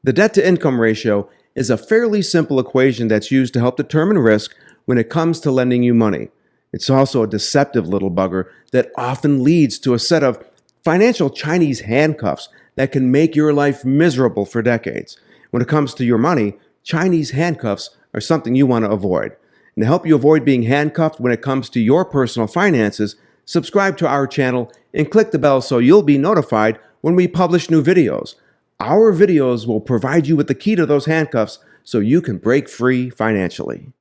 The debt-to-income ratio is a fairly simple equation that's used to help determine risk when it comes to lending you money. It's also a deceptive little bugger that often leads to a set of financial Chinese handcuffs that can make your life miserable for decades. When it comes to your money, Chinese handcuffs are something you want to avoid. And to help you avoid being handcuffed when it comes to your personal finances, subscribe to our channel and click the bell so you'll be notified when we publish new videos. Our videos will provide you with the key to those handcuffs so you can break free financially.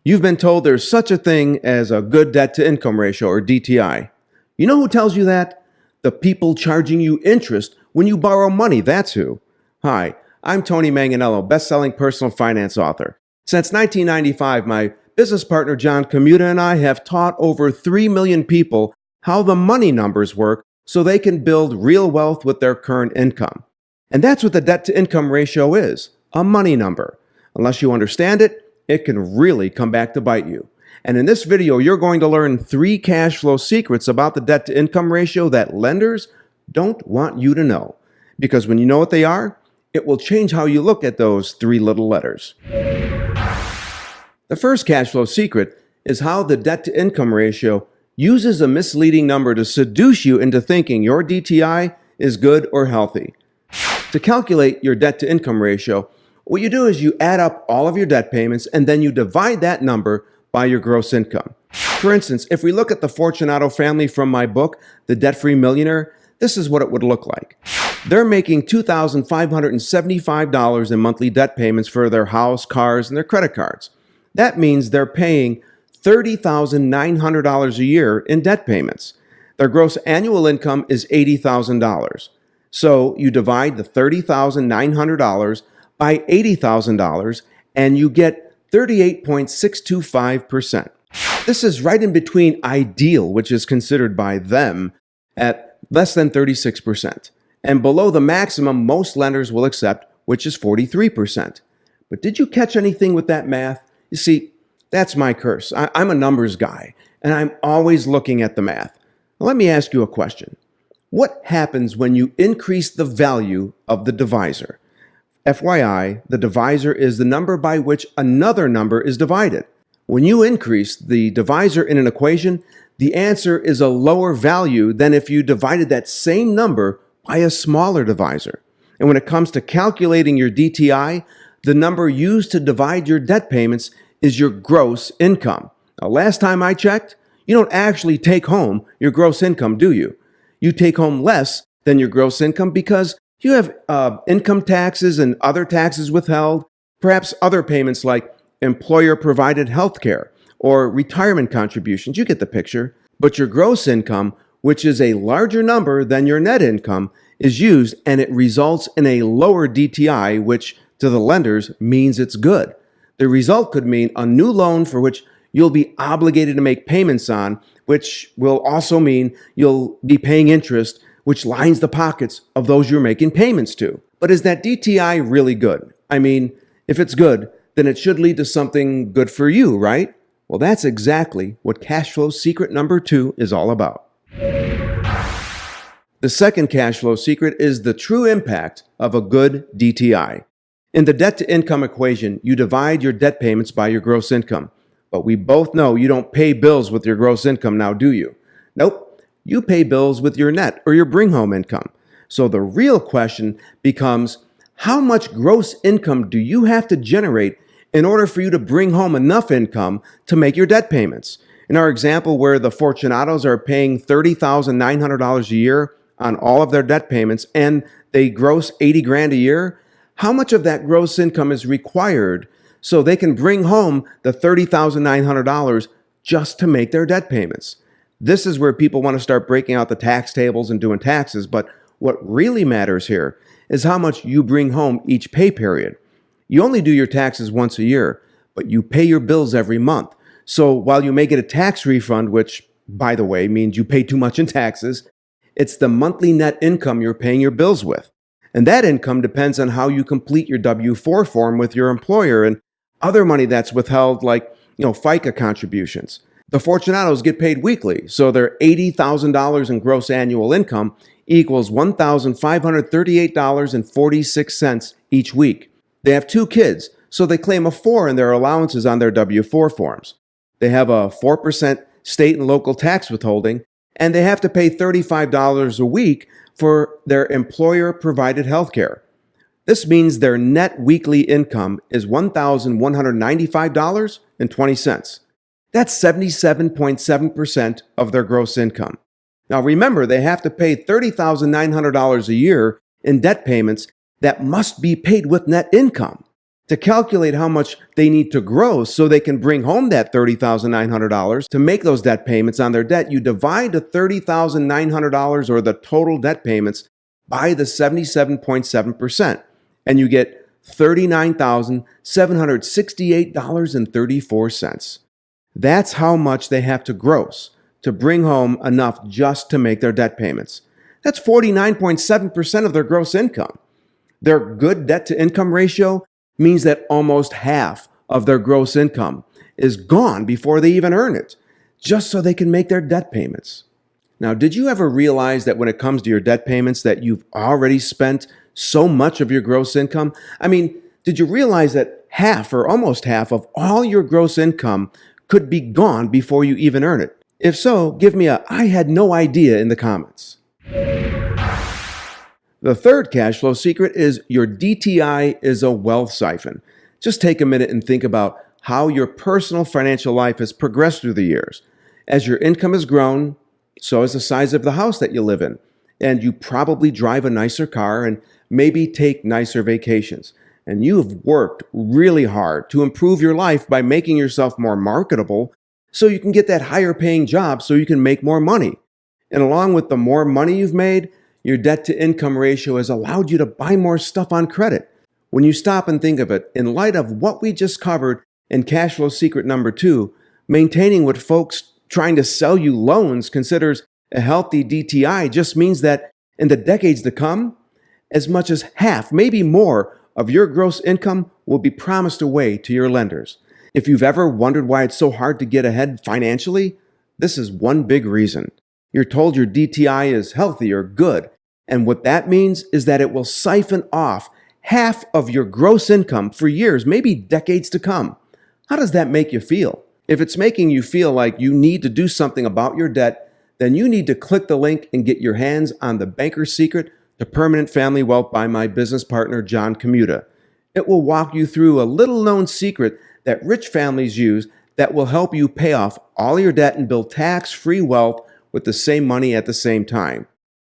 You've been told there's such a thing as a good debt-to-income ratio, or DTI. You know who tells you that? The people charging you interest when you borrow money, that's who. Hi, I'm Tony Manganello, best-selling personal finance author. Since 1995, my business partner John Commuta and I have taught over 3 million people how the money numbers work so they can build real wealth with their current income. And that's what the debt-to-income ratio is, a money number. Unless you understand it, it can really come back to bite you. And in this video, you're going to learn 3 cash flow secrets about the debt-to-income ratio that lenders don't want you to know. Because when you know what they are, it will change how you look at those 3 little letters. The first cash flow secret is how the debt-to-income ratio uses a misleading number to seduce you into thinking your DTI is good or healthy. To calculate your debt-to-income ratio, what you do is you add up all of your debt payments and then you divide that number by your gross income. For instance, if we look at the Fortunato family from my book, The Debt-Free Millionaire, this is what it would look like. They're making $2,575 in monthly debt payments for their house, cars, and their credit cards. That means they're paying $30,900 a year in debt payments. Their gross annual income is $80,000. So you divide the $30,900 by $80,000 and you get 38.625%. This is right in between ideal, which is considered by them at less than 36%, and below the maximum most lenders will accept, which is 43%. But did you catch anything with that math? You see, that's my curse. I'm a numbers guy, and I'm always looking at the math. Now, let me ask you a question. What happens when you increase the value of the divisor? FYI, the divisor is the number by which another number is divided. When you increase the divisor in an equation, the answer is a lower value than if you divided that same number by a smaller divisor. And when it comes to calculating your DTI, the number used to divide your debt payments is your gross income. Now, last time I checked, you don't actually take home your gross income, do you? You take home less than your gross income because you have income taxes and other taxes withheld, perhaps other payments like employer-provided health care or retirement contributions. You get the picture. But your gross income, which is a larger number than your net income, is used and it results in a lower DTI, which to the lenders means it's good. The result could mean a new loan for which you'll be obligated to make payments on, which will also mean you'll be paying interest, which lines the pockets of those you're making payments to. But is that DTI really good? I mean, if it's good, then it should lead to something good for you, right? Well, that's exactly what cash flow secret number 2 is all about. The second cash flow secret is the true impact of a good DTI. In the debt-to-income equation, you divide your debt payments by your gross income. But we both know you don't pay bills with your gross income now, do you? Nope. You pay bills with your net or your bring-home income. So the real question becomes, how much gross income do you have to generate in order for you to bring home enough income to make your debt payments? In our example where the Fortunatos are paying $30,900 a year on all of their debt payments and they gross 80 grand a year, how much of that gross income is required so they can bring home the $30,900 just to make their debt payments? This is where people want to start breaking out the tax tables and doing taxes, but what really matters here is how much you bring home each pay period. You only do your taxes once a year, but you pay your bills every month. So while you may get a tax refund, which, by the way, means you pay too much in taxes, it's the monthly net income you're paying your bills with. And that income depends on how you complete your W-4 form with your employer and other money that's withheld like, FICA contributions. The Fortunatos get paid weekly, so their $80,000 in gross annual income equals $1,538.46 each week. They have 2 kids, so they claim a 4 in their allowances on their W-4 forms. They have a 4% state and local tax withholding, and they have to pay $35 a week for their employer-provided health care. This means their net weekly income is $1,195.20. That's 77.7% of their gross income. Now remember, they have to pay $30,900 a year in debt payments that must be paid with net income. To calculate how much they need to grow so they can bring home that $30,900 to make those debt payments on their debt, you divide the $30,900 or the total debt payments by the 77.7%, and you get $39,768.34. That's how much they have to gross to bring home enough just to make their debt payments. That's 49.7% of their gross income. Their good debt-to-income ratio means that almost half of their gross income is gone before they even earn it, just so they can make their debt payments. Now, did you ever realize that when it comes to your debt payments that you've already spent so much of your gross income? I mean, did you realize that half or almost half of all your gross income could be gone before you even earn it? If so, give me a "I had no idea" in the comments. The third cash flow secret is your DTI is a wealth siphon. Just take a minute and think about how your personal financial life has progressed through the years. As your income has grown, so has the size of the house that you live in. And you probably drive a nicer car and maybe take nicer vacations. And you have worked really hard to improve your life by making yourself more marketable so you can get that higher paying job so you can make more money. And along with the more money you've made, your debt-to-income ratio has allowed you to buy more stuff on credit. When you stop and think of it, in light of what we just covered in Cashflow Secret number 2, maintaining what folks trying to sell you loans considers a healthy DTI just means that in the decades to come, as much as half, maybe more, of your gross income will be promised away to your lenders. If you've ever wondered why it's so hard to get ahead financially, this is one big reason. You're told your DTI is healthy or good, and what that means is that it will siphon off half of your gross income for years, maybe decades to come. How does that make you feel? If it's making you feel like you need to do something about your debt, then you need to click the link and get your hands on the Banker's Secret to Permanent Family Wealth by my business partner, John Commuta. It will walk you through a little-known secret that rich families use that will help you pay off all your debt and build tax-free wealth with the same money at the same time.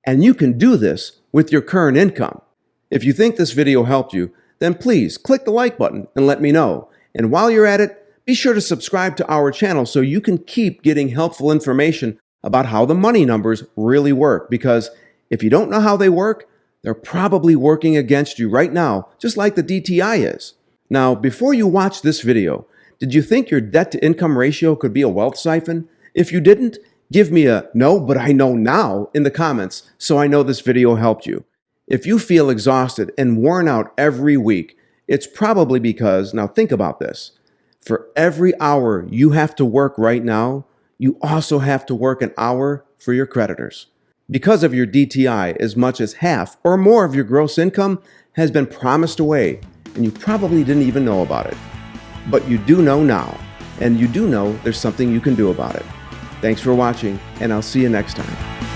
And you can do this with your current income. If you think this video helped you, then please click the like button and let me know. And while you're at it, be sure to subscribe to our channel so you can keep getting helpful information about how the money numbers really work. Because if you don't know how they work, they're probably working against you right now, just like the DTI is. Now, before you watch this video, did you think your debt-to-income ratio could be a wealth siphon? If you didn't, give me a "no, but I know now" in the comments so I know this video helped you. If you feel exhausted and worn out every week, it's probably because, now think about this, for every hour you have to work right now, you also have to work an hour for your creditors. Because of your DTI, as much as half or more of your gross income has been promised away, and you probably didn't even know about it. But you do know now, and you do know there's something you can do about it. Thanks for watching, and I'll see you next time.